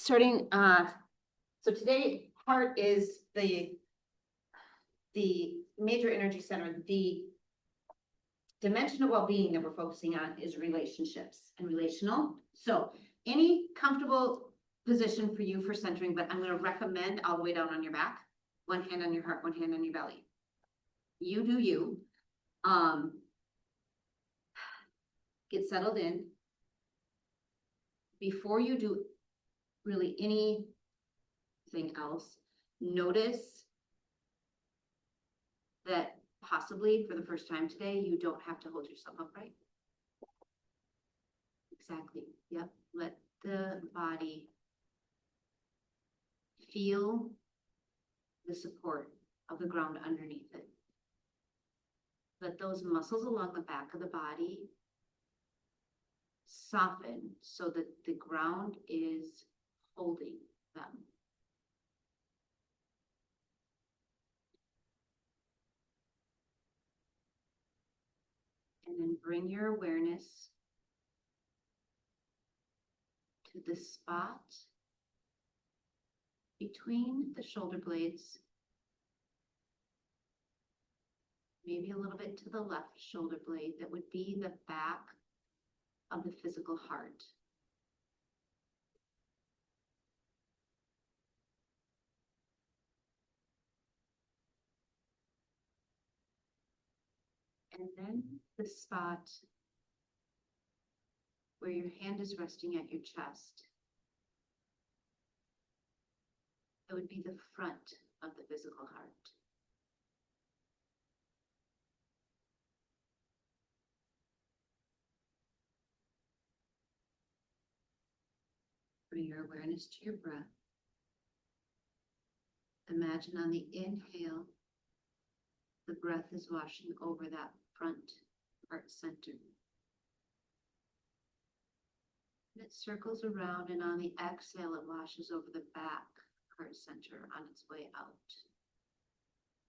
starting, so today, heart is the major energy center. The dimension of well-being that we're focusing on is relationships and relational. So any comfortable position for you for centering, but I'm going to recommend all the way down on your back, one hand on your heart, one hand on your belly. You do you. Get settled in. Before you do really anything else, notice that possibly for the first time today, you don't have to hold yourself upright. Exactly. Yep. Let the body feel the support of the ground underneath it. Let those muscles along the back of the body soften so that the ground is holding them. And then bring your awareness to the spot between the shoulder blades, maybe a little bit to the left shoulder blade, that would be the back of the physical heart. And then the spot where your hand is resting at your chest, that would be the front of the physical heart. Bring your awareness to your breath. Imagine on the inhale, the breath is washing over that front heart center. And it circles around, and on the exhale, it washes over the back heart center on its way out.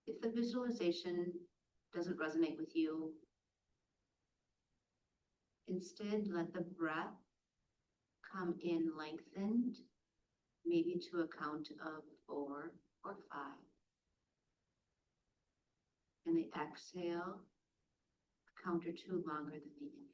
If the visualization doesn't resonate with you, instead let the breath come in lengthened, maybe to a count of 4 or 5. And the exhale, a count or 2 longer than the inhale.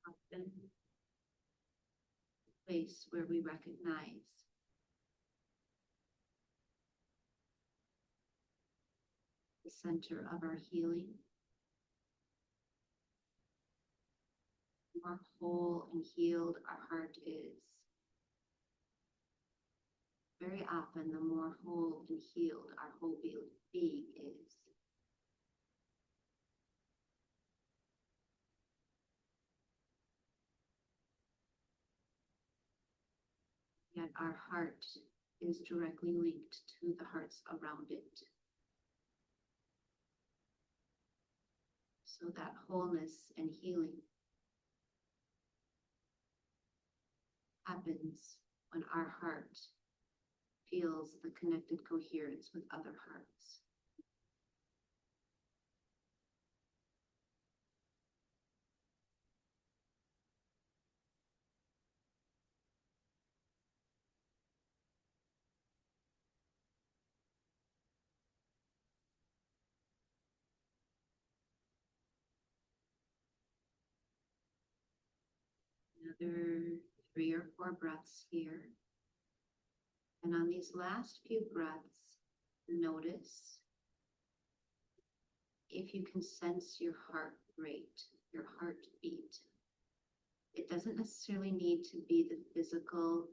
Often a place where we recognize the center of our healing. The more whole and healed our heart is, very often the more whole and healed our whole being is. Yet our heart is directly linked to the hearts around it. So that wholeness and healing happens when our heart feels the connected coherence with other hearts. Another 3 or 4 breaths here. And on these last few breaths, notice if you can sense your heart rate, your heartbeat. It doesn't necessarily need to be the physical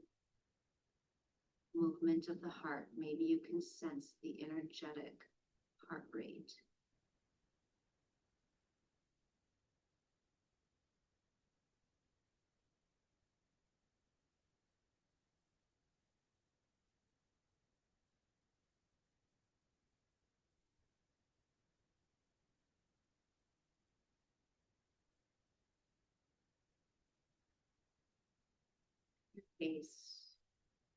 movement of the heart. Maybe you can sense the energetic heart rate. pace.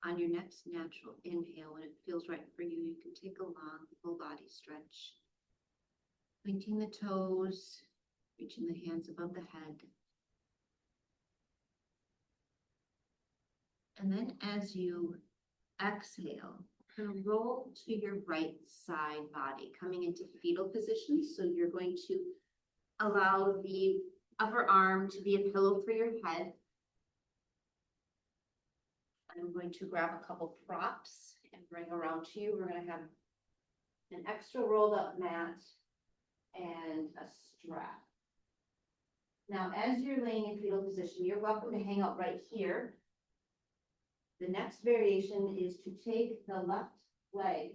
On your next natural inhale, when it feels right for you, you can take a long full body stretch. Pointing the toes, reaching the hands above the head. And then as you exhale, roll to your right side body, coming into fetal position. So you're going to allow the upper arm to be a pillow for your head. I'm going to grab a couple props and bring around to you. We're going to have an extra rolled up mat and a strap. Now, as you're laying in fetal position, you're welcome to hang out right here. The next variation is to take the left leg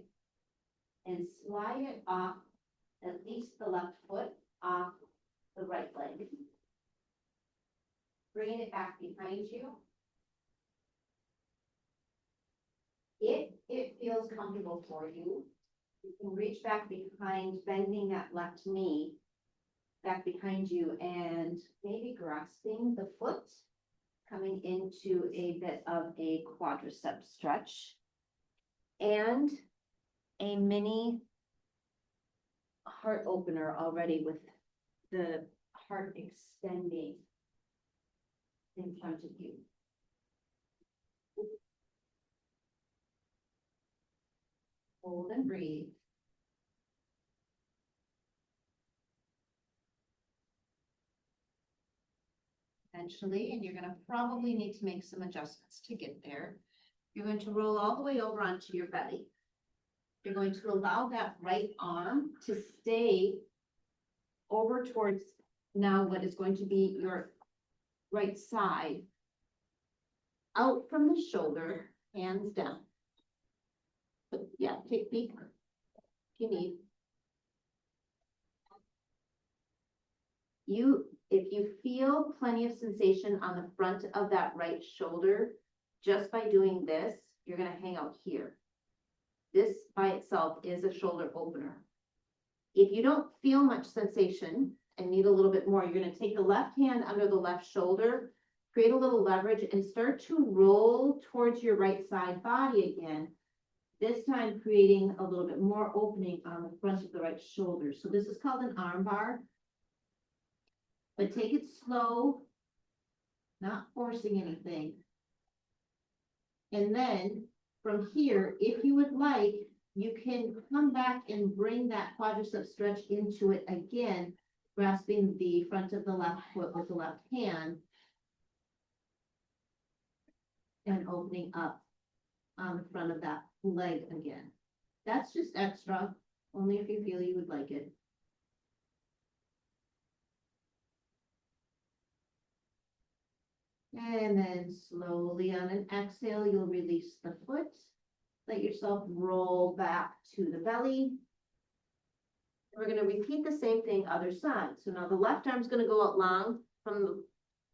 and slide it off, at least the left foot off the right leg. Bringing it back behind you. If it feels comfortable for you, you can reach back behind, bending that left knee back behind you and maybe grasping the foot, coming into a bit of a quadricep stretch and a mini heart opener already with the heart extending in front of you. Hold and breathe. Eventually, and you're going to probably need to make some adjustments to get there. You're going to roll all the way over onto your belly. You're going to allow that right arm to stay over towards now what is going to be your right side, out from the shoulder, hands down. But yeah, take me if you need. If you feel plenty of sensation on the front of that right shoulder, just by doing this, you're going to hang out here. This by itself is a shoulder opener. If you don't feel much sensation and need a little bit more, you're going to take the left hand under the left shoulder, create a little leverage, and start to roll towards your right side body again. This time creating a little bit more opening on the front of the right shoulder. So this is called an arm bar. But take it slow, not forcing anything. And then from here, if you would like, you can come back and bring that quadricep stretch into it again, grasping the front of the left foot with the left hand and opening up on the front of that leg again. That's just extra, only if you feel you would like it. And then slowly on an exhale, you'll release the foot. Let yourself roll back to the belly. We're going to repeat the same thing other side. So now the left arm's going to go out long from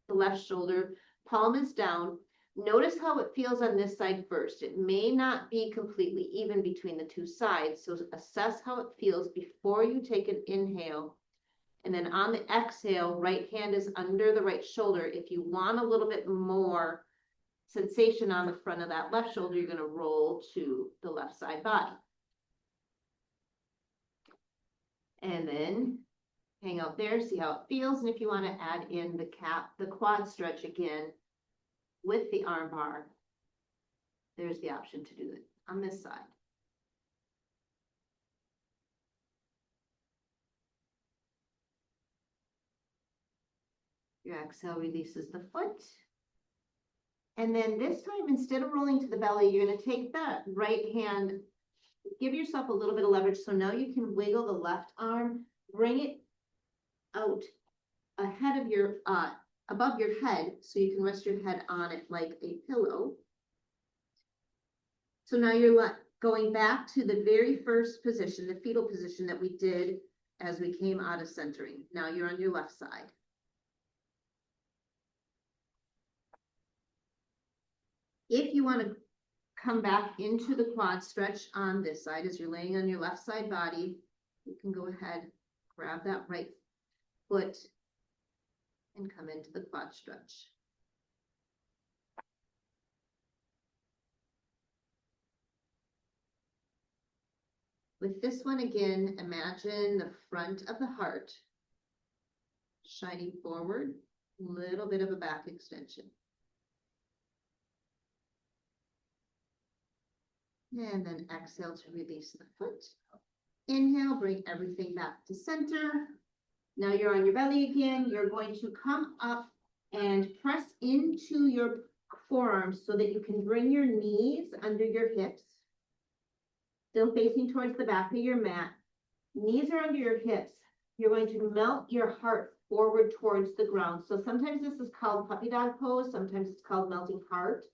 the left shoulder. Palm is down. Notice how it feels on this side first. It may not be completely even between the two sides. So assess how it feels before you take an inhale. And then on the exhale, right hand is under the right shoulder. If you want a little bit more sensation on the front of that left shoulder, you're going to roll to the left side body. And then hang out there, see how it feels. And if you want to add in the quad stretch again with the arm bar, there's the option to do it on this side. Your exhale releases the foot. And then this time, instead of rolling to the belly, you're going to take that right hand, give yourself a little bit of leverage. So now you can wiggle the left arm, bring it out ahead of your, above your head, so you can rest your head on it like a pillow. So now you're going back to the very first position, the fetal position that we did as we came out of centering. Now you're on your left side. If you want to come back into the quad stretch on this side, as you're laying on your left side body, you can go ahead, grab that right foot and come into the quad stretch. With this one again, imagine the front of the heart shining forward, little bit of a back extension. And then exhale to release the foot. Inhale, bring everything back to center. Now you're on your belly again. You're going to come up and press into your forearms so that you can bring your knees under your hips. Still facing towards the back of your mat. Knees are under your hips. You're going to melt your heart forward towards the ground. So sometimes this is called puppy dog pose. Sometimes it's called melting heart.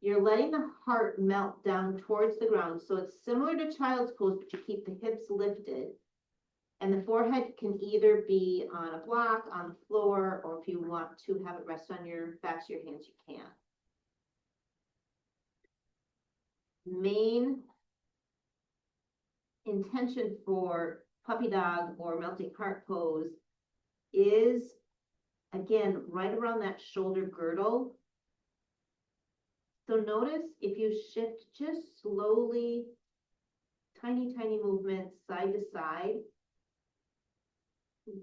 You're letting the heart melt down towards the ground. So it's similar to child's pose, but you keep the hips lifted. And the forehead can either be on a block, on the floor, or if you want to have it rest on your backs of your hands, you can. Main intention for puppy dog or melting heart pose is, again, right around that shoulder girdle. So notice if you shift just slowly, tiny, tiny movements side to side,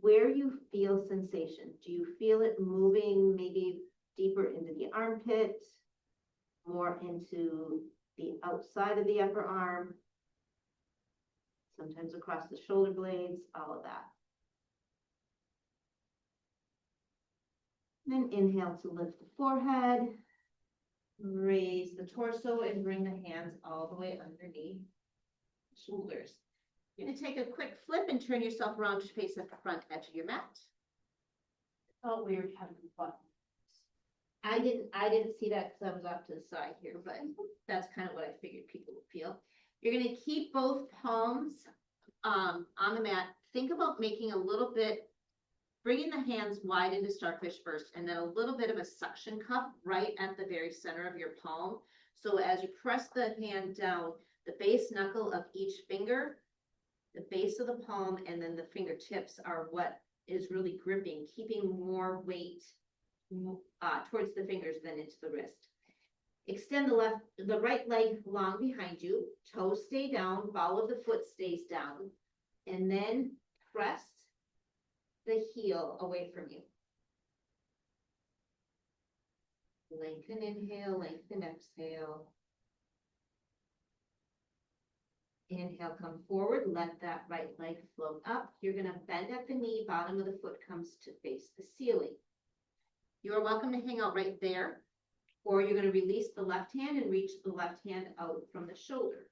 where you feel sensation. Do you feel it moving maybe deeper into the armpit, more into the outside of the upper arm, sometimes across the shoulder blades, all of that. Then inhale to lift the forehead, raise the torso, and bring the hands all the way underneath the shoulders. You're going to take a quick flip and turn yourself around to face at the front edge of your mat. Oh, weird having fun. I didn't see that because I was off to the side here, but that's kind of what I figured people would feel. You're going to keep both palms on the mat. Think about making a little bit, bringing the hands wide into starfish first, and then a little bit of a suction cup right at the very center of your palm. So as you press the hand down, the base knuckle of each finger, the base of the palm, and then the fingertips are what is really gripping, keeping more weight towards the fingers than into the wrist. Extend the right leg long behind you, toes stay down, ball of the foot stays down, and then press the heel away from you. Lengthen inhale, lengthen exhale. Inhale, come forward, let that right leg float up. You're going to bend at the knee, bottom of the foot comes to face the ceiling. You are welcome to hang out right there, or you're going to release the left hand and reach the left hand out from the shoulder.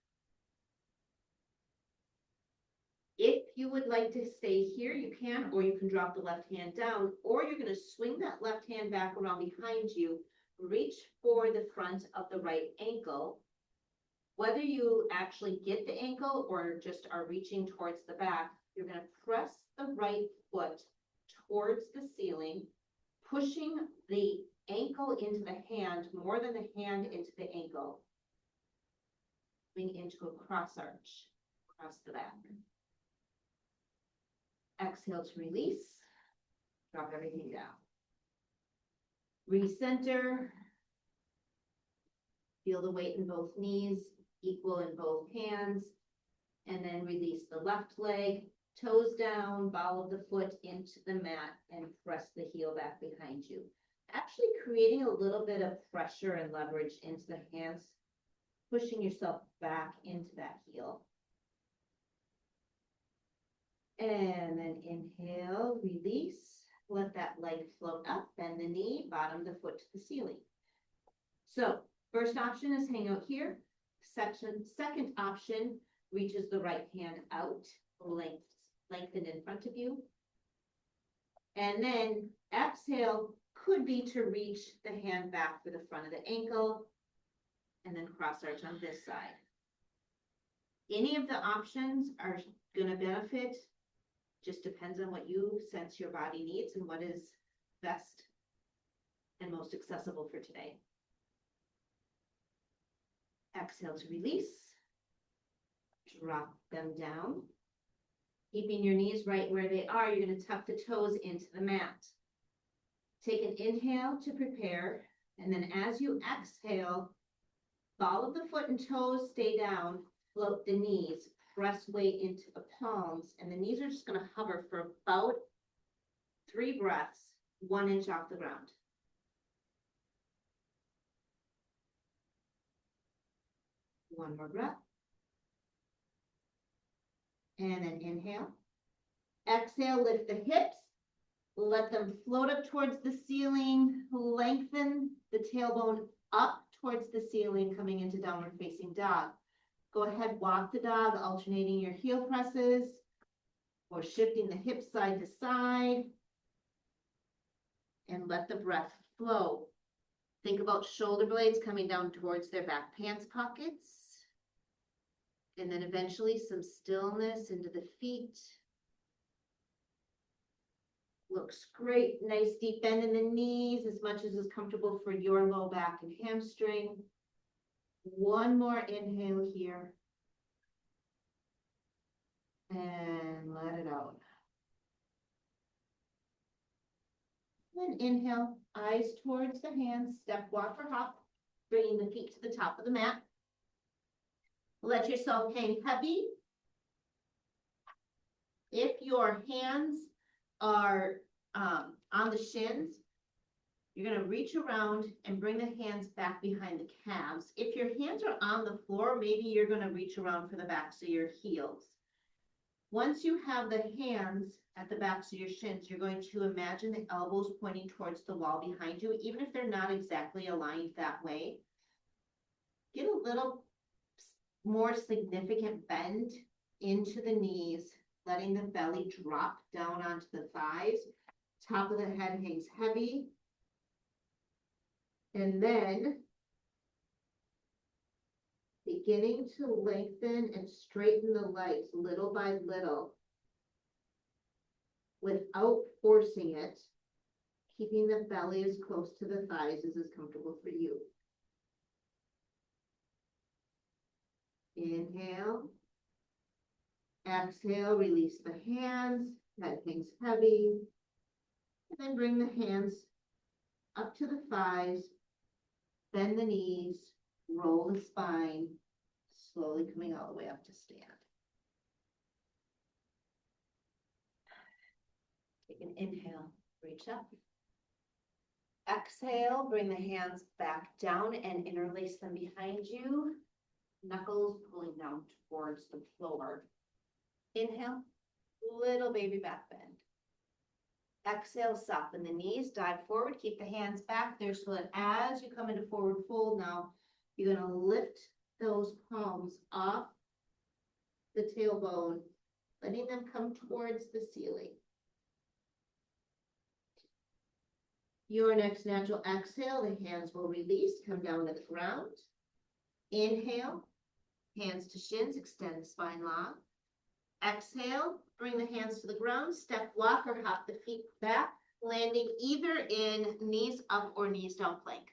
If you would like to stay here, you can, or you can drop the left hand down, or you're going to swing that left hand back around behind you, reach for the front of the right ankle. Whether you actually get the ankle or just are reaching towards the back, you're going to press the right foot towards the ceiling, pushing the ankle into the hand more than the hand into the ankle, moving into a cross arch across the back. Exhale to release. Drop everything down. Recenter. Feel the weight in both knees, equal in both hands. And then release the left leg, toes down, ball of the foot into the mat, and press the heel back behind you. Actually creating a little bit of pressure and leverage into the hands, pushing yourself back into that heel. And then inhale, release, let that leg float up, bend the knee, bottom the foot to the ceiling. So first option is hang out here. Second option reaches the right hand out, lengthen in front of you. And then exhale could be to reach the hand back for the front of the ankle and then cross arch on this side. Any of the options are going to benefit. Just depends on what you sense your body needs and what is best and most accessible for today. Exhale to release. Drop them down. Keeping your knees right where they are, you're going to tuck the toes into the mat. Take an inhale to prepare, and then as you exhale, ball of the foot and toes stay down, float the knees, press weight into the palms, and the knees are just gonna hover for about 3 breaths, 1 inch off the ground. One more breath. And then inhale. Exhale, lift the hips. Let them float up towards the ceiling. Lengthen the tailbone up towards the ceiling, coming into downward facing dog. Go ahead, walk the dog, alternating your heel presses or shifting the hips side to side. And let the breath flow. Think about shoulder blades coming down towards their back pants pockets. And then eventually some stillness into the feet. Looks great. Nice deep bend in the knees, as much as is comfortable for your low back and hamstring. One more inhale here. And let it out. Then inhale, eyes towards the hands, step, walk, or hop, bringing the feet to the top of the mat. Let yourself hang heavy. If your hands are on the shins, you're going to reach around and bring the hands back behind the calves. If your hands are on the floor, maybe you're going to reach around for the backs of your heels. Once you have the hands at the backs of your shins, you're going to imagine the elbows pointing towards the wall behind you, even if they're not exactly aligned that way. Get a little more significant bend into the knees, letting the belly drop down onto the thighs. Top of the head hangs heavy. And then beginning to lengthen and straighten the legs little by little without forcing it, keeping the belly as close to the thighs as is comfortable for you. Inhale. Exhale, release the hands, head hangs heavy. And then bring the hands up to the thighs, bend the knees, roll the spine, slowly coming all the way up to stand. Take an inhale, reach up. Exhale, bring the hands back down and interlace them behind you. Knuckles pulling down towards the floor. Inhale, little baby back bend. Exhale, soften the knees, dive forward, keep the hands back there so that as you come into forward fold now, you're going to lift those palms off the tailbone, letting them come towards the ceiling. Your next natural exhale, the hands will release, come down to the ground. Inhale, hands to shins, extend the spine long. Exhale, bring the hands to the ground, step, walk, or hop the feet back, landing either in knees up or knees down plank.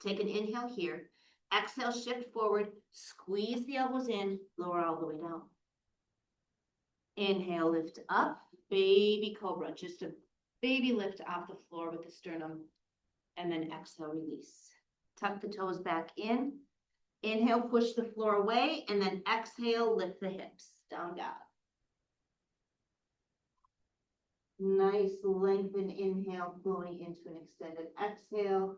Take an inhale here. Exhale, shift forward, squeeze the elbows in, lower all the way down. Inhale, lift up, baby cobra, just a baby lift off the floor with the sternum, and then exhale, release. Tuck the toes back in. Inhale, push the floor away, and then exhale, lift the hips, down dog. Nice lengthen inhale, flowing into an extended exhale.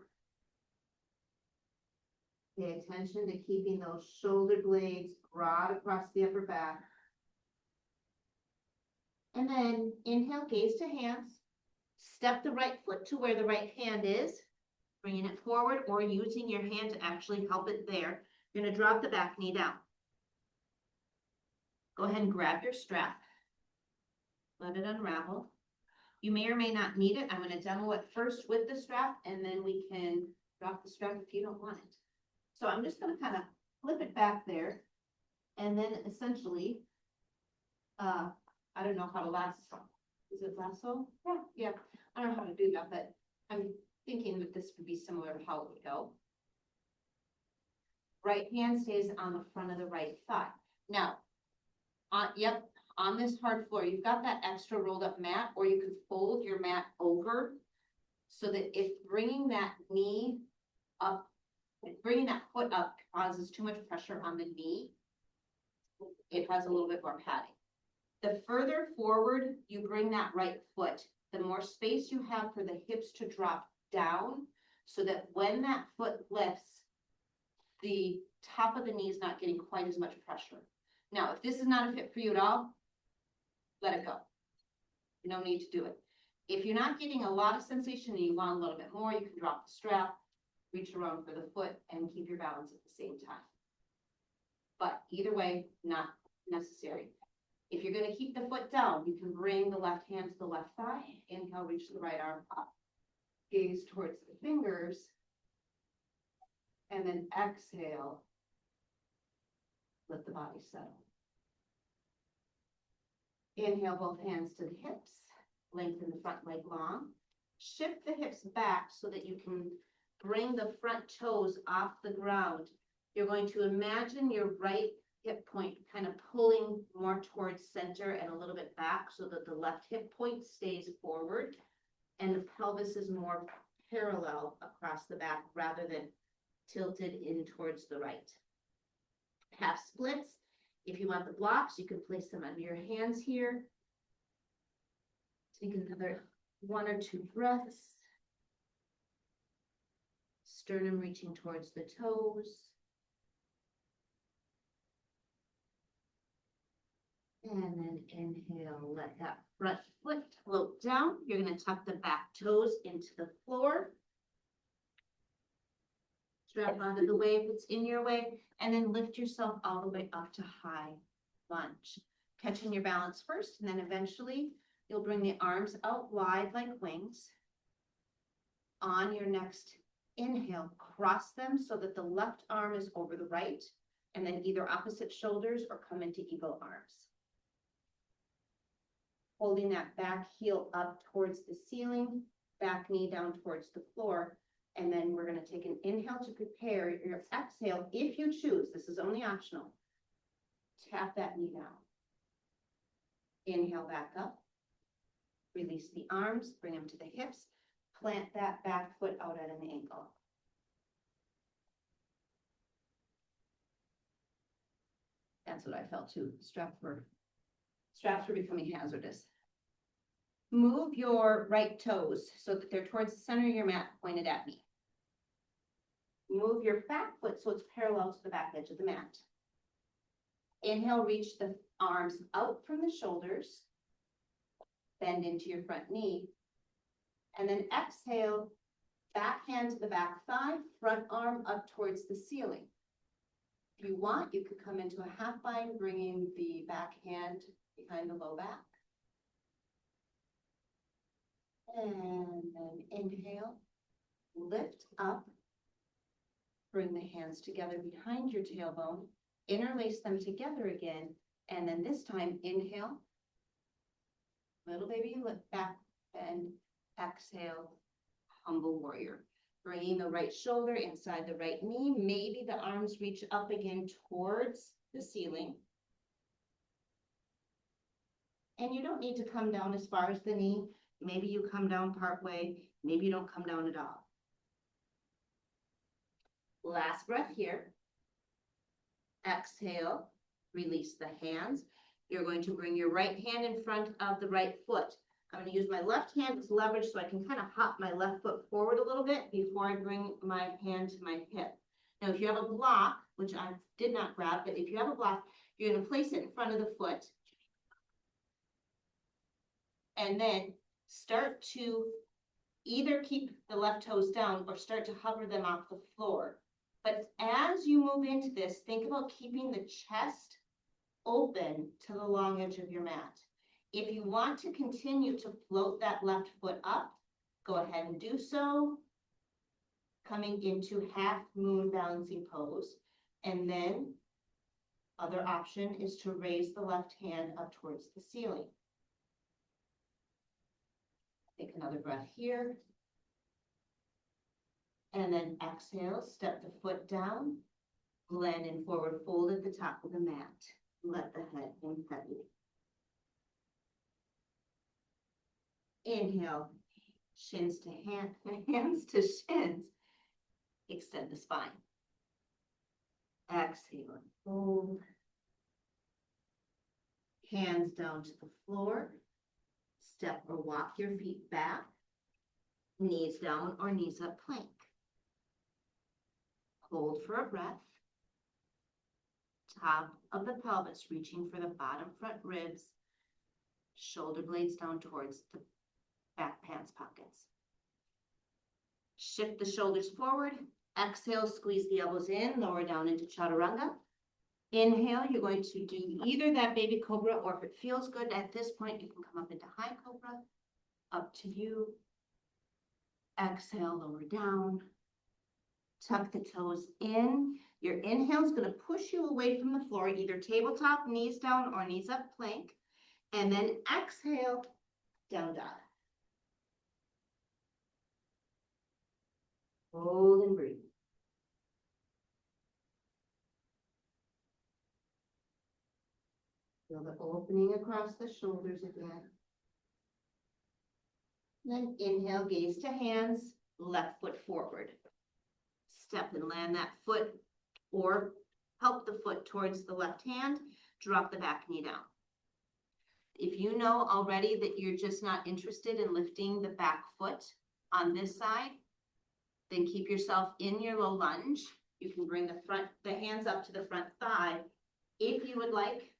Pay attention to keeping those shoulder blades broad across the upper back. And then inhale, gaze to hands. Step the right foot to where the right hand is, bringing it forward or using your hand to actually help it there. You're going to drop the back knee down. Go ahead and grab your strap. Let it unravel. You may or may not need it. I'm going to demo it first with the strap, and then we can drop the strap if you don't want it. So I'm just going to kind of flip it back there, and then essentially, I don't know how to lasso. Is it lasso? Yeah. I don't know how to do that, but I'm thinking that this would be similar to how it would go. Right hand stays on the front of the right thigh. Now, on this hard floor, you've got that extra rolled up mat, or you could fold your mat over so that if bringing that knee up, bringing that foot up causes too much pressure on the knee, it has a little bit more padding. The further forward you bring that right foot, the more space you have for the hips to drop down, so that when that foot lifts, the top of the knee is not getting quite as much pressure. Now, if this is not a fit for you at all, let it go. No need to do it. If you're not getting a lot of sensation and you want a little bit more, you can drop the strap, reach around for the foot, and keep your balance at the same time. But either way, not necessary. If you're going to keep the foot down, you can bring the left hand to the left thigh. Inhale, reach the right arm up. Gaze towards the fingers. And then exhale. Let the body settle. Inhale, both hands to the hips. Lengthen the front leg long. Shift the hips back so that you can bring the front toes off the ground. You're going to imagine your right hip point kind of pulling more towards center and a little bit back so that the left hip point stays forward and the pelvis is more parallel across the back rather than tilted in towards the right. Half splits. If you want the blocks, you can place them under your hands here. Take another 1 or 2 breaths. Sternum reaching towards the toes. And then inhale, let that front foot float down. You're going to tuck the back toes into the floor. Strap onto the way if it's in your way, and then lift yourself all the way up to high lunge. Catching your balance first, and then eventually you'll bring the arms out wide like wings. On your next inhale, cross them so that the left arm is over the right, and then either opposite shoulders or come into eagle arms. Holding that back heel up towards the ceiling, back knee down towards the floor. And then we're going to take an inhale to prepare your exhale. If you choose, this is only optional. Tap that knee down. Inhale back up. Release the arms, bring them to the hips. Plant that back foot out at an angle. That's what I felt too. Straps were becoming hazardous. Move your right toes so that they're towards the center of your mat, pointed at me. Move your back foot so it's parallel to the back edge of the mat. Inhale, reach the arms out from the shoulders. Bend into your front knee. And then exhale, back hand to the back thigh, front arm up towards the ceiling. If you want, you could come into a half bind, bringing the back hand behind the low back. And then inhale, lift up, bring the hands together behind your tailbone, interlace them together again, and then this time inhale, little baby lift back, and exhale, humble warrior. Bringing the right shoulder inside the right knee, maybe the arms reach up again towards the ceiling. And you don't need to come down as far as the knee. Maybe you come down part way, maybe you don't come down at all. Last breath here. Exhale, release the hands. You're going to bring your right hand in front of the right foot. I'm going to use my left hand as leverage so I can kind of hop my left foot forward a little bit before I bring my hand to my hip. Now, if you have a block, which I did not grab, but if you have a block, you're going to place it in front of the foot. And then start to either keep the left toes down or start to hover them off the floor. But as you move into this, think about keeping the chest open to the long edge of your mat. If you want to continue to float that left foot up, go ahead and do so. Coming into half moon balancing pose. And then other option is to raise the left hand up towards the ceiling. Take another breath here. And then exhale, step the foot down, blend and forward fold at the top of the mat. Let the head hang heavy. Inhale, shins to hands to shins. Extend the spine. Exhale, fold. Hands down to the floor. Step or walk your feet back. Knees down or knees up plank. Hold for a breath. Top of the pelvis reaching for the bottom front ribs. Shoulder blades down towards the back pants pockets. Shift the shoulders forward. Exhale, squeeze the elbows in, lower down into chaturanga. Inhale, you're going to do either that baby cobra, or if it feels good at this point, you can come up into high cobra. Up to you. Exhale, lower down. Tuck the toes in. Your inhale is going to push you away from the floor, either tabletop, knees down, or knees up plank. And then exhale, down dog. Hold and breathe. Feel the opening across the shoulders again. Then inhale, gaze to hands, left foot forward. Step and land that foot, or help the foot towards the left hand, drop the back knee down. If you know already that you're just not interested in lifting the back foot on this side, then keep yourself in your low lunge. You can bring the hands up to the front thigh. If you would like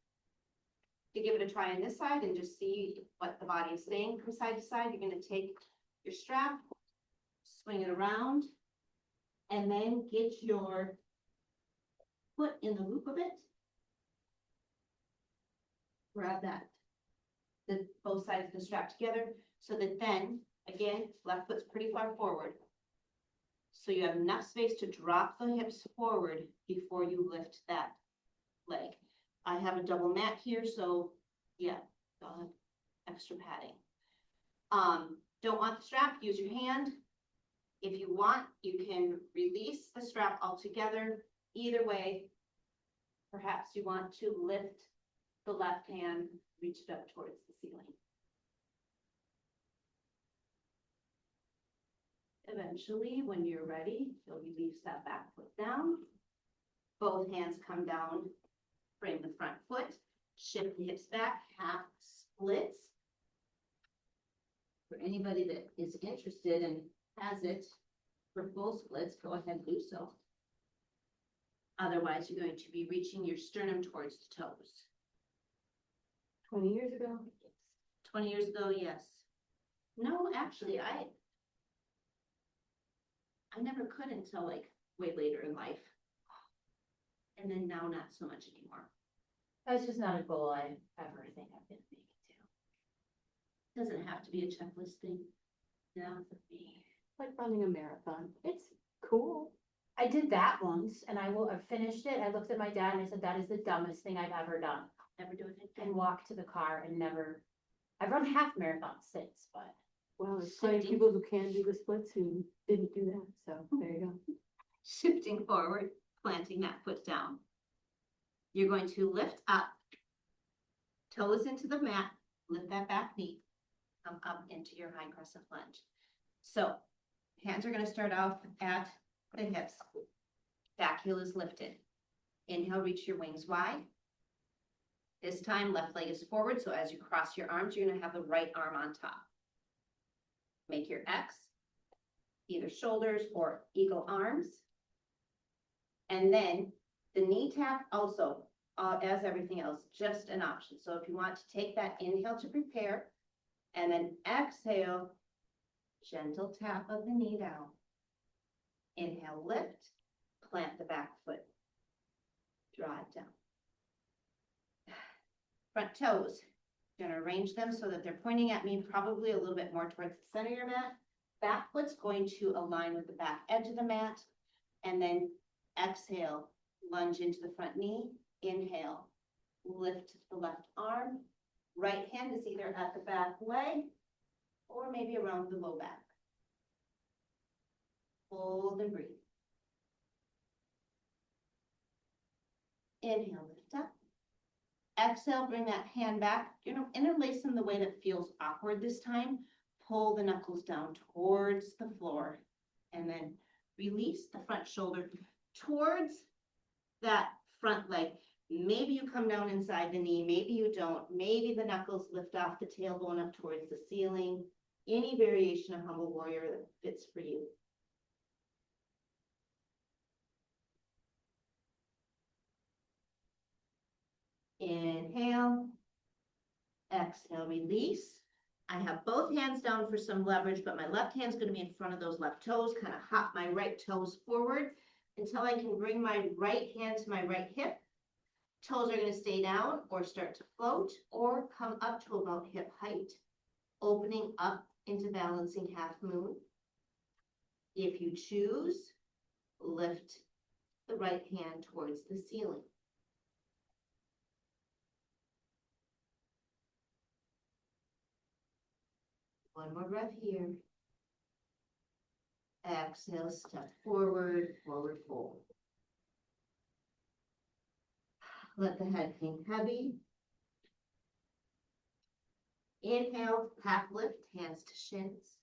to give it a try on this side and just see what the body is saying from side to side, you're going to take your strap, swing it around, and then get your foot in the loop of it. Grab both sides of the strap together, so that then, again, left foot's pretty far forward. So you have enough space to drop the hips forward before you lift that leg. I have a double mat here, so yeah, extra padding. Don't want the strap, use your hand. If you want, you can release the strap altogether. Either way, perhaps you want to lift the left hand, reach it up towards the ceiling. Eventually, when you're ready, you'll release that back foot down. Both hands come down, frame the front foot, shift the hips back, half splits. For anybody that is interested and has it for full splits, go ahead and do so. Otherwise, you're going to be reaching your sternum towards the toes. 20 years ago? 20 years ago, yes. No, actually, I never could until like way later in life. And then now not so much anymore. That's just not a goal I ever think I'm gonna make it to. Doesn't have to be a checklist thing. Yeah, for me. Like running a marathon. It's cool. I did that once and I finished it. I looked at my dad and I said, that is the dumbest thing I've ever done. Never do it And again. walked to the car and I've run half marathons since, but Well, there's plenty of people who can do the splits who didn't do that. So there you go. Shifting forward, planting that foot down. You're going to lift up, toes into the mat, lift that back knee, come up into your high crescent lunge. So hands are going to start off at the hips. Back heel is lifted. Inhale, reach your wings wide. This time, left leg is forward, so as you cross your arms, you're going to have the right arm on top. Make your X, either shoulders or eagle arms. And then the knee tap also, as everything else, just an option. So if you want to take that inhale to prepare, and then exhale, gentle tap of the knee down. Inhale, lift, plant the back foot, draw it down. Front toes, you're going to arrange them so that they're pointing at me, probably a little bit more towards the center of your mat. Back foot's going to align with the back edge of the mat, and then exhale, lunge into the front knee. Inhale, lift the left arm. Right hand is either at the back leg or maybe around the low back. Hold and breathe. Inhale, lift up. Exhale, bring that hand back. You're going to interlace them the way that feels awkward this time. Pull the knuckles down towards the floor, and then release the front shoulder towards that front leg. Maybe you come down inside the knee, maybe you don't. Maybe the knuckles lift off the tailbone up towards the ceiling. Any variation of humble warrior that fits for you. Inhale. Exhale, release. I have both hands down for some leverage, but my left hand's going to be in front of those left toes, kind of hop my right toes forward until I can bring my right hand to my right hip. Toes are going to stay down or start to float or come up to about hip height, opening up into balancing half moon. If you choose, lift the right hand towards the ceiling. One more breath here. Exhale, step forward, forward fold. Let the head hang heavy. Inhale, half lift, hands to shins.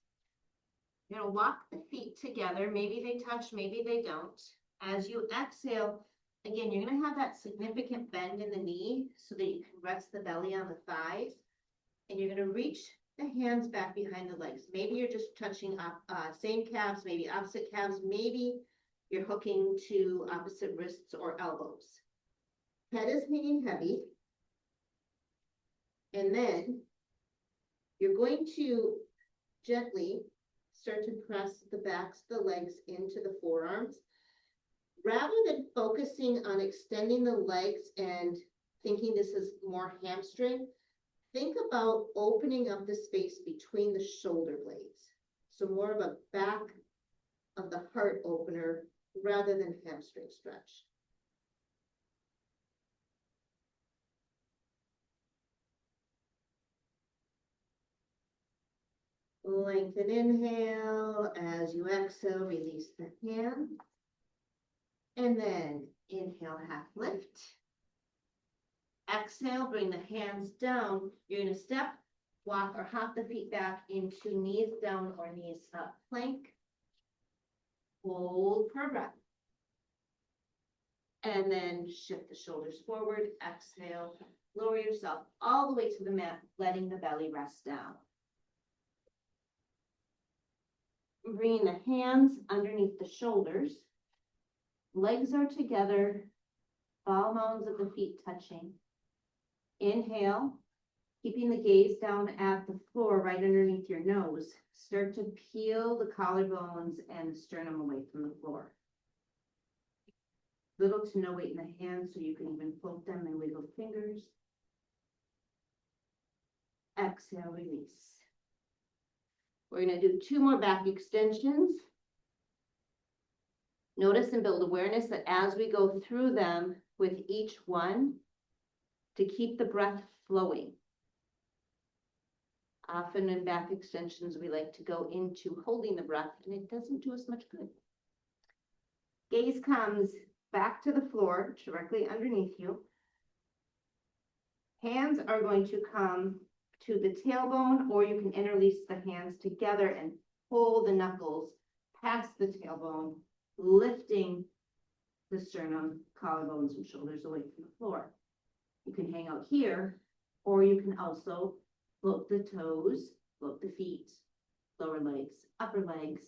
You're gonna walk the feet together. Maybe they touch, maybe they don't. As you exhale, again, you're gonna have that significant bend in the knee so that you can rest the belly on the thighs. And you're gonna reach the hands back behind the legs. Maybe you're just touching up, same calves, maybe opposite calves. Maybe you're hooking to opposite wrists or elbows. Head is hanging heavy. And then you're going to gently start to press the backs of the legs into the forearms. Rather than focusing on extending the legs and thinking this is more hamstring, think about opening up the space between the shoulder blades. So more of a back of the heart opener rather than hamstring stretch. Lengthen inhale. As you exhale, release the hand. And then inhale, half lift. Exhale, bring the hands down. You're going to step, walk, or hop the feet back into knees down or knees up plank. Hold per breath. And then shift the shoulders forward. Exhale, lower yourself all the way to the mat, letting the belly rest down. Bringing the hands underneath the shoulders. Legs are together, ball mounds of the feet touching. Inhale, keeping the gaze down at the floor right underneath your nose. Start to peel the collarbones and the sternum away from the floor. Little to no weight in the hands, so you can even float them and wiggle fingers. Exhale, release. We're going to do 2 more back extensions. Notice and build awareness that as we go through them with each one, to keep the breath flowing. Often in back extensions, we like to go into holding the breath, and it doesn't do us much good. Gaze comes back to the floor, directly underneath you. Hands are going to come to the tailbone, or you can interlace the hands together and pull the knuckles past the tailbone, lifting the sternum, collarbones, and shoulders away from the floor. You can hang out here, or you can also float the toes, float the feet, lower legs, upper legs,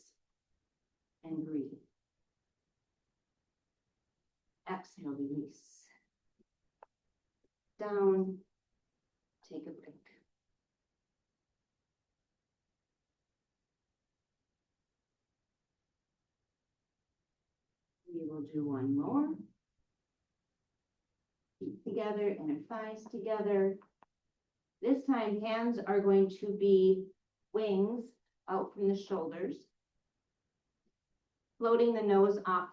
and breathe. Exhale, release. Down, take a break. We will do one more. Feet together, inner thighs together. This time, hands are going to be wings out from the shoulders. Floating the nose off,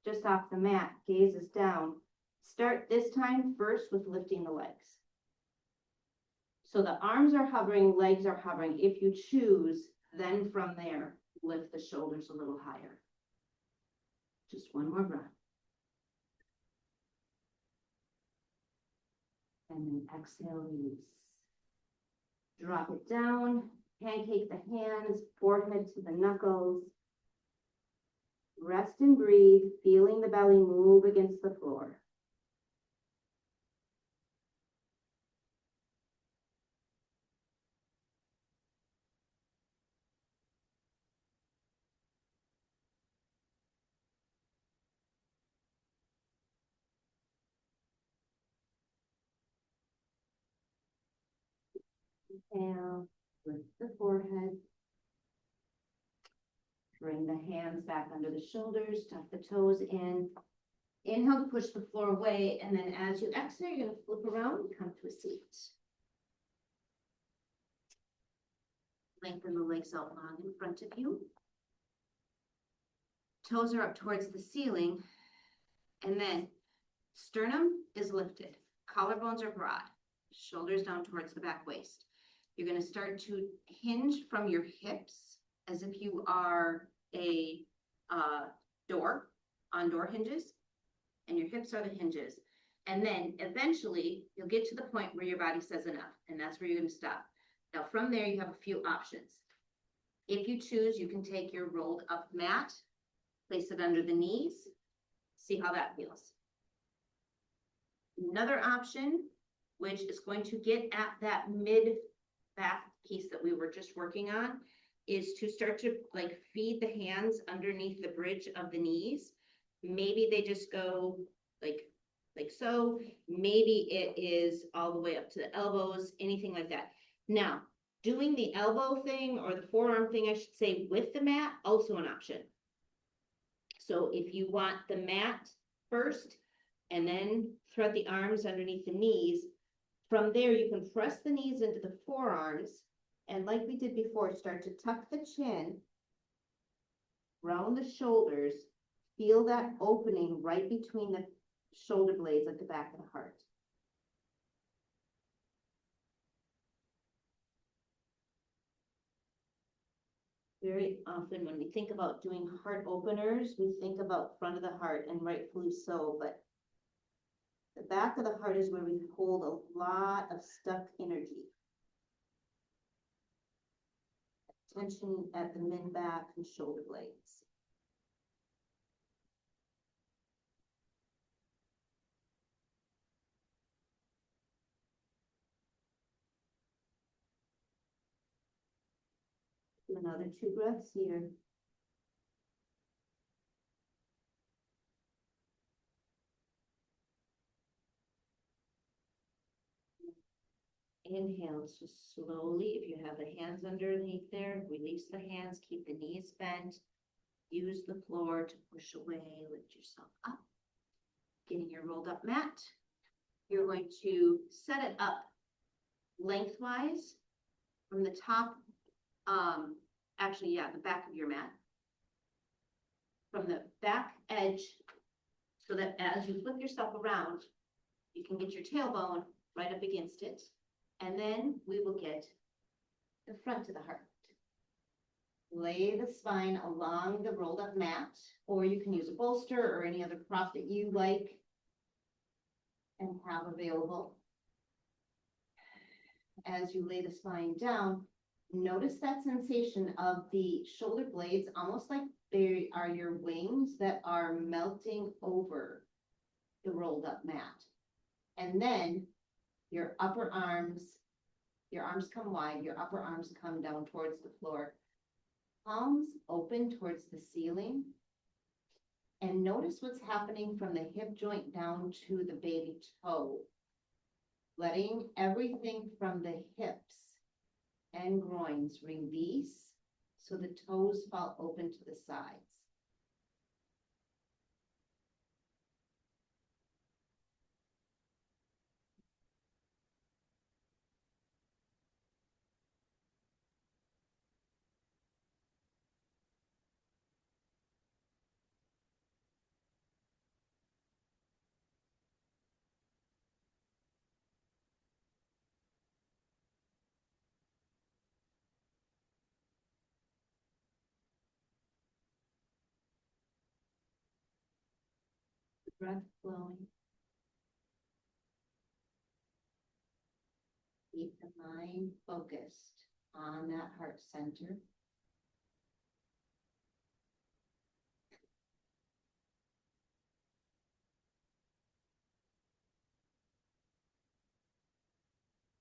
just off the mat, gaze is down. Start this time first with lifting the legs. So the arms are hovering, legs are hovering. If you choose, then from there, lift the shoulders a little higher. Just one more breath. And then exhale, release. Drop it down, pancake the hands, forehead to the knuckles. Rest and breathe, feeling the belly move against the floor. Inhale, lift the forehead. Bring the hands back under the shoulders, tuck the toes in. Inhale to push the floor away, and then as you exhale, you're gonna flip around and come to a seat. Lengthen the legs out long in front of you. Toes are up towards the ceiling, and then sternum is lifted. Collarbones are broad. Shoulders down towards the back waist. You're gonna start to hinge from your hips as if you are a door on door hinges, and your hips are the hinges. And then eventually you'll get to the point where your body says enough, and that's where you're gonna stop. Now from there, you have a few options. If you choose, you can take your rolled up mat, place it under the knees, see how that feels. Another option, which is going to get at that mid back piece that we were just working on, is to start to like feed the hands underneath the bridge of the knees. Maybe they just go like so. Maybe it is all the way up to the elbows, anything like that. Now, doing the elbow thing or the forearm thing, I should say, with the mat, also an option. So if you want the mat first and then thread the arms underneath the knees, from there you can press the knees into the forearms, and like we did before, start to tuck the chin, round the shoulders, feel that opening right between the shoulder blades at the back of the heart. Very often when we think about doing heart openers, we think about front of the heart, and rightfully so, but the back of the heart is where we hold a lot of stuck energy. Tension at the mid back and shoulder blades. Do another 2 breaths here. Inhale, just slowly, if you have the hands underneath there, release the hands, keep the knees bent. Use the floor to push away, lift yourself up. Getting your rolled up mat. You're going to set it up lengthwise from the top, the back of your mat. From the back edge, so that as you flip yourself around, you can get your tailbone right up against it. And then we will get the front of the heart. Lay the spine along the rolled up mat, or you can use a bolster or any other prop that you like and have available. As you lay the spine down, notice that sensation of the shoulder blades, almost like they are your wings that are melting over the rolled up mat. And then your upper arms, your arms come wide, your upper arms come down towards the floor. Palms open towards the ceiling. And notice what's happening from the hip joint down to the baby toe. Letting everything from the hips and groins release so the toes fall open to the sides. Breath flowing. Keep the mind focused on that heart center.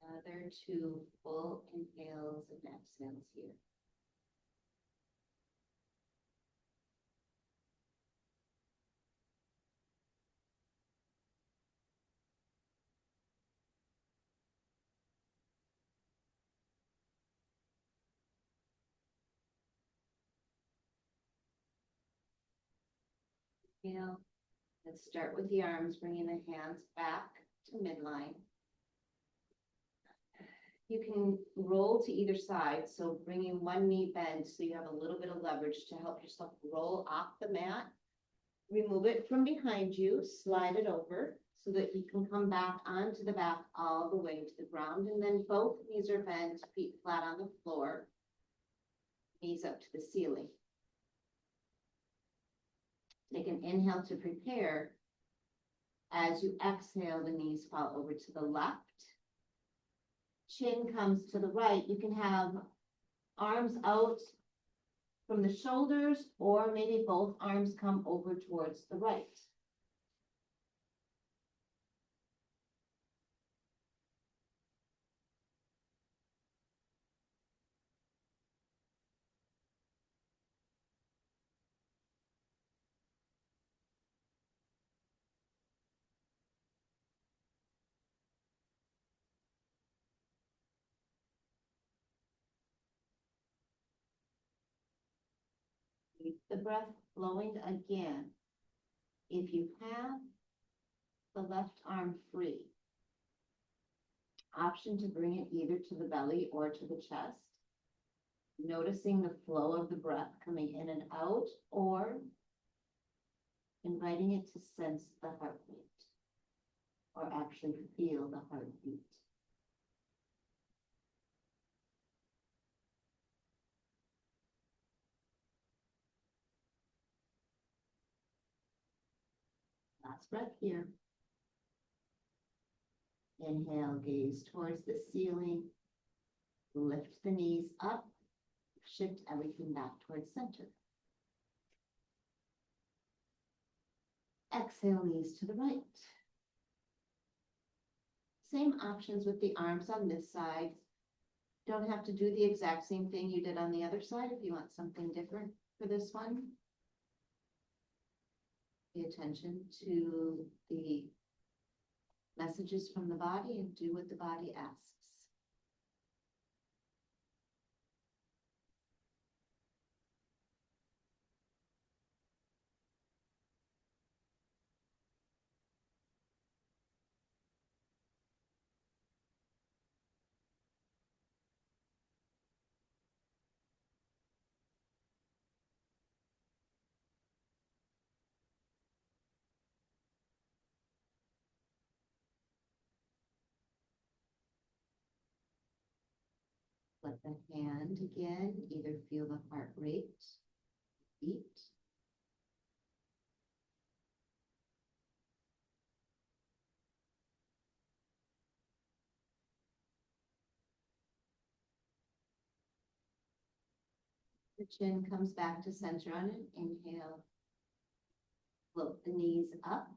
Another 2 full inhales and exhales here. Inhale. Let's start with the arms, bringing the hands back to midline. You can roll to either side, so bringing one knee bent so you have a little bit of leverage to help yourself roll off the mat. Remove it from behind you, slide it over so that you can come back onto the back all the way to the ground. And then both knees are bent, feet flat on the floor, knees up to the ceiling. Take an inhale to prepare. As you exhale, the knees fall over to the left. Chin comes to the right. You can have arms out from the shoulders, or maybe both arms come over towards the right. Keep the breath flowing again. If you have the left arm free, option to bring it either to the belly or to the chest. Noticing the flow of the breath coming in and out, or inviting it to sense the heartbeat, or actually feel the heartbeat. Last breath here. Inhale, gaze towards the ceiling. Lift the knees up. Shift everything back towards center. Exhale, knees to the right. Same options with the arms on this side. Don't have to do the exact same thing you did on the other side if you want something different for this one. Pay attention to the messages from the body and do what the body asks. Let the hand again either feel the heart rate, beat. The chin comes back to center on an inhale. Float the knees up.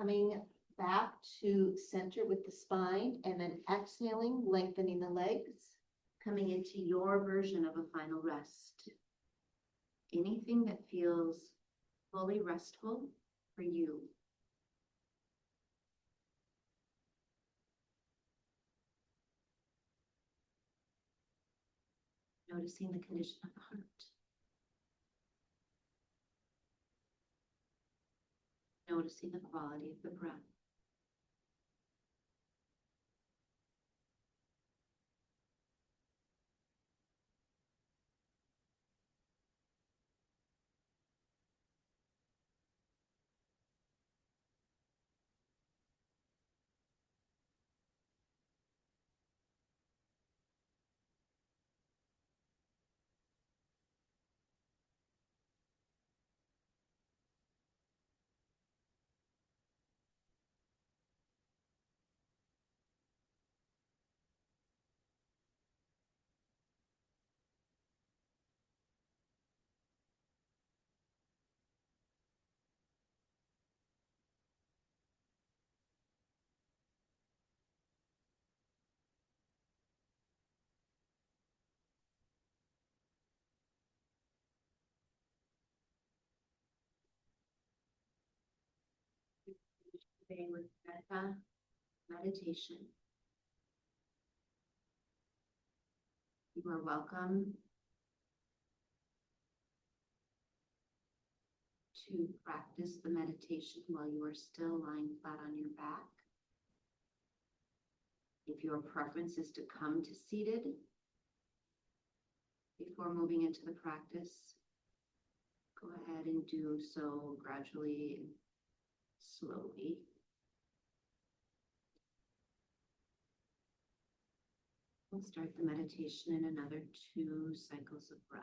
Coming back to center with the spine, and then exhaling, lengthening the legs, coming into your version of a final rest. Anything that feels fully restful for you. Noticing the condition of the heart. Noticing the quality of the breath. Today with metta meditation. You are welcome to practice the meditation while you are still lying flat on your back. If your preference is to come to seated before moving into the practice, go ahead and do so gradually and slowly. We'll start the meditation in another 2 cycles of breath.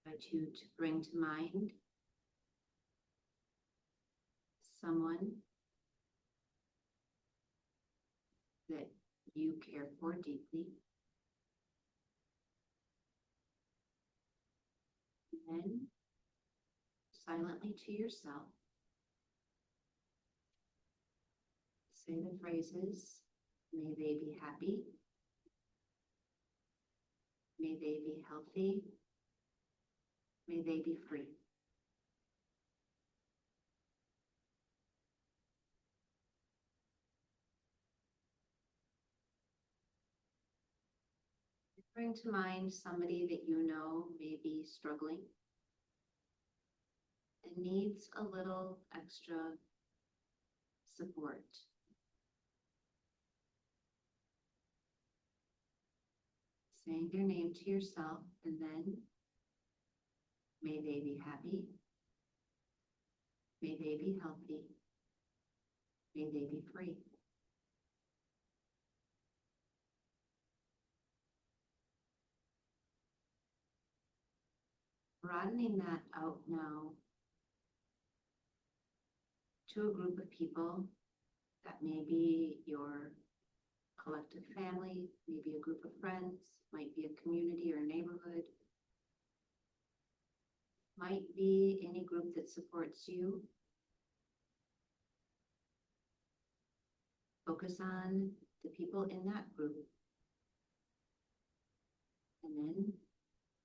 I invite you to bring to mind someone that you care for deeply. And then silently to yourself, say the phrases, may they be happy, may they be healthy, may they be free. Bring to mind somebody that you know may be struggling and needs a little extra support. Saying their name to yourself, and then may they be happy, may they be healthy, may they be free. Broadening that out now to a group of people that may be your collective family, maybe a group of friends, might be a community or neighborhood, might be any group that supports you. Focus on the people in that group. And then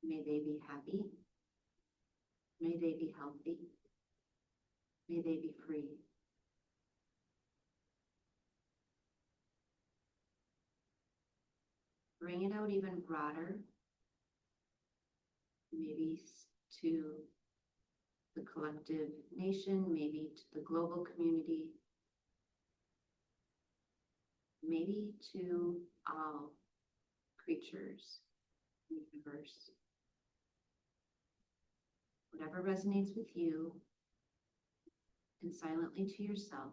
may they be happy, may they be healthy, may they be free. Bring it out even broader, maybe to the collective nation, maybe to the global community, maybe to all creatures in the universe. Whatever resonates with you, and silently to yourself,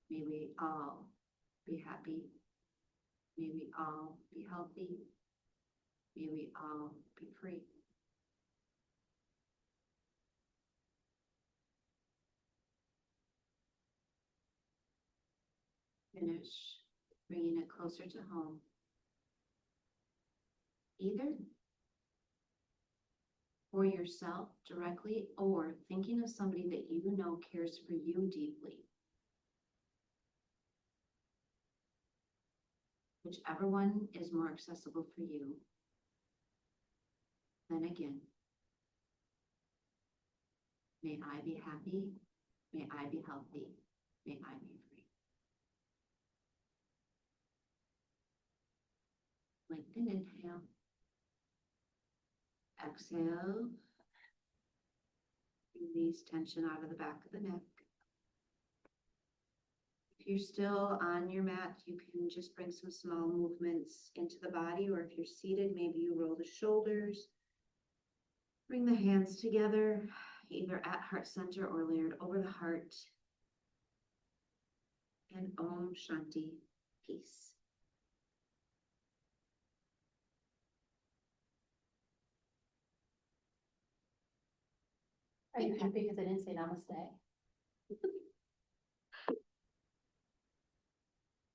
may we all be happy, may we all be healthy, may we all be free. Finish bringing it closer to home. Either for yourself directly or thinking of somebody that you know cares for you deeply. Whichever one is more accessible for you. Then again, may I be happy, may I be healthy, may I be free. Lengthen inhale. Exhale. Release tension out of the back of the neck. If you're still on your mat, you can just bring some small movements into the body, or if you're seated, maybe you roll the shoulders. Bring the hands together, either at heart center or layered over the heart. And Om Shanti, peace. Are you happy because I didn't say namaste?